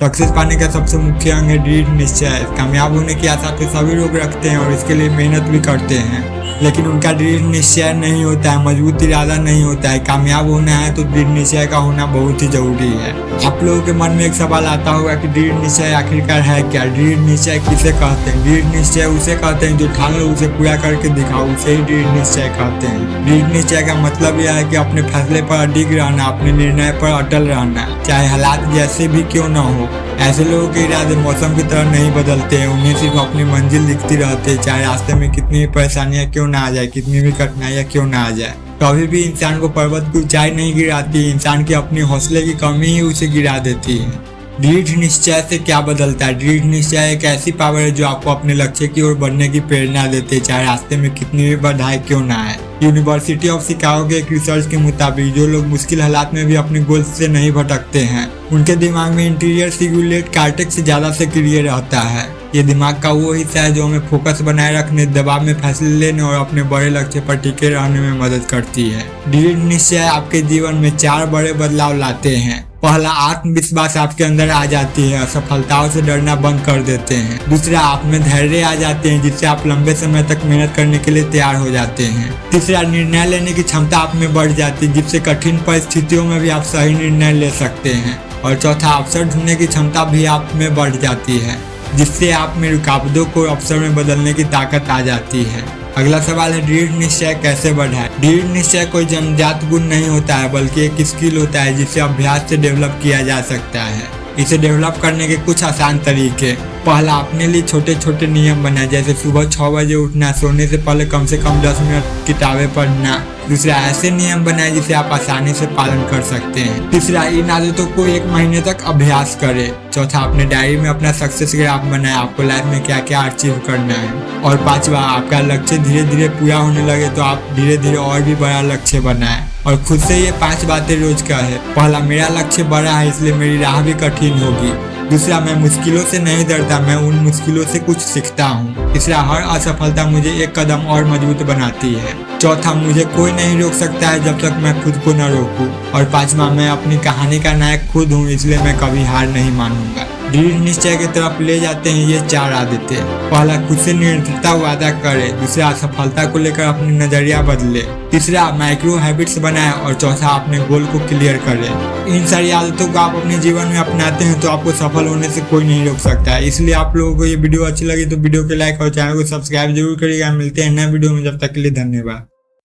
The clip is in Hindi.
सक्सेस पाने का सबसे मुख्य अंग है दृढ़ निश्चय। कामयाब होने की आशा तो सभी लोग रखते हैं और इसके लिए मेहनत भी करते हैं, लेकिन उनका दृढ़ निश्चय नहीं होता है, मजबूत इरादा नहीं होता है। कामयाब होना है तो दृढ़ निश्चय का होना बहुत ही जरूरी है। आप लोगों के मन में एक सवाल आता होगा कि दृढ़ निश्चय आखिरकार है क्या? दृढ़ निश्चय किसे कहते हैं? दृढ़ निश्चय उसे कहते हैं जो ठान लो उसे पूरा करके दिखाओ, उसे ही दृढ़ निश्चय कहते हैं। दृढ़ निश्चय का मतलब यह है कि अपने फैसले पर अडिग रहना, अपने निर्णय पर अटल रहना, चाहे हालात जैसे भी क्यों न हो। ऐसे लोगों के इरादे मौसम की तरह नहीं बदलते हैं, उन्हें सिर्फ अपनी मंजिल दिखती रहती है, चाहे रास्ते में कितनी भी परेशानियां क्यों ना आ जाए, कितनी भी कठिनाइयां क्यों ना आ जाए। कभी भी इंसान को पर्वत की ऊंचाई नहीं गिराती, इंसान की अपनी हौसले की कमी ही उसे गिरा देती है। दृढ़ निश्चय से क्या बदलता है? दृढ़ निश्चय एक ऐसी पावर है जो आपको अपने लक्ष्य की ओर बढ़ने की प्रेरणा देते है, चाहे रास्ते में कितनी भी बाधाएं क्यों ना आए। यूनिवर्सिटी ऑफ शिकागो के एक रिसर्च के मुताबिक जो लोग मुश्किल हालात में भी अपने गोल से नहीं भटकते हैं, उनके दिमाग में इंटीरियर सिंगुलेट कार्टेक्स ज्यादा सक्रिय रहता है। ये दिमाग का वो हिस्सा है जो हमें फोकस बनाए रखने, दबाव में फैसले लेने और अपने बड़े लक्ष्य पर टिके रहने में मदद करती है। दृढ़ निश्चय आपके जीवन में 4 बड़े बदलाव लाते हैं। पहला, आत्मविश्वास आपके अंदर आ जाती है, असफलताओं से डरना बंद कर देते हैं। दूसरा, आप में धैर्य आ जाते हैं, जिससे आप लंबे समय तक मेहनत करने के लिए तैयार हो जाते हैं। तीसरा, निर्णय लेने की क्षमता आप में बढ़ जाती है, जिससे कठिन परिस्थितियों में भी आप सही निर्णय ले सकते हैं। और चौथा, अवसर ढूंढने की क्षमता भी आप में बढ़ जाती है, जिससे आप में रुकावटों को अवसर में बदलने की ताकत आ जाती है। अगला सवाल है, दृढ़ निश्चय कैसे बढ़ाए? दृढ़ निश्चय कोई जन्मजात गुण नहीं होता है, बल्कि एक स्किल होता है जिसे अभ्यास से डेवलप किया जा सकता है। इसे डेवलप करने के कुछ आसान तरीके। पहला, अपने लिए छोटे छोटे नियम बनाए, जैसे सुबह 6 बजे उठना, सोने से पहले कम से कम 10 मिनट किताबें पढ़ना। दूसरा, ऐसे नियम बनाए जिसे आप आसानी से पालन कर सकते हैं। तीसरा, इन आदतों को 1 महीने तक अभ्यास करें। चौथा, अपने डायरी में अपना सक्सेस ग्राफ बनाए, आपको लाइफ में क्या क्या अचीव करना है। और पांचवा, आपका लक्ष्य धीरे धीरे पूरा होने लगे तो आप धीरे धीरे और भी बड़ा लक्ष्य बनाए और खुद से ये 5 बातें रोज कहे। पहला, मेरा लक्ष्य बड़ा है इसलिए मेरी राह भी कठिन होगी। दूसरा, मैं मुश्किलों से नहीं डरता, मैं उन मुश्किलों से कुछ सीखता हूँ। तीसरा, हर असफलता मुझे 1 कदम और मजबूत बनाती है। चौथा, मुझे कोई नहीं रोक सकता है जब तक मैं खुद को न रोकूं। और पांचवा, मैं अपनी कहानी का नायक खुद हूँ, इसलिए मैं कभी हार नहीं मानूंगा। दृढ़ निश्चय की तरफ ले जाते हैं ये 4 आदतें। पहला, खुद से निरंतरता वादा करे। दूसरा, सफलता को लेकर अपनी नजरिया बदले। तीसरा, माइक्रो हैबिट्स बनाए। और चौथा, अपने गोल को क्लियर करे। इन सारी आदतों को आप अपने जीवन में अपनाते हैं तो आपको सफल होने से कोई नहीं रोक सकता है। इसलिए आप लोगों को ये वीडियो अच्छी लगी तो वीडियो को लाइक और चैनल को सब्सक्राइब जरूर करिएगा। मिलते हैं नए वीडियो में, जब तक के लिए धन्यवाद।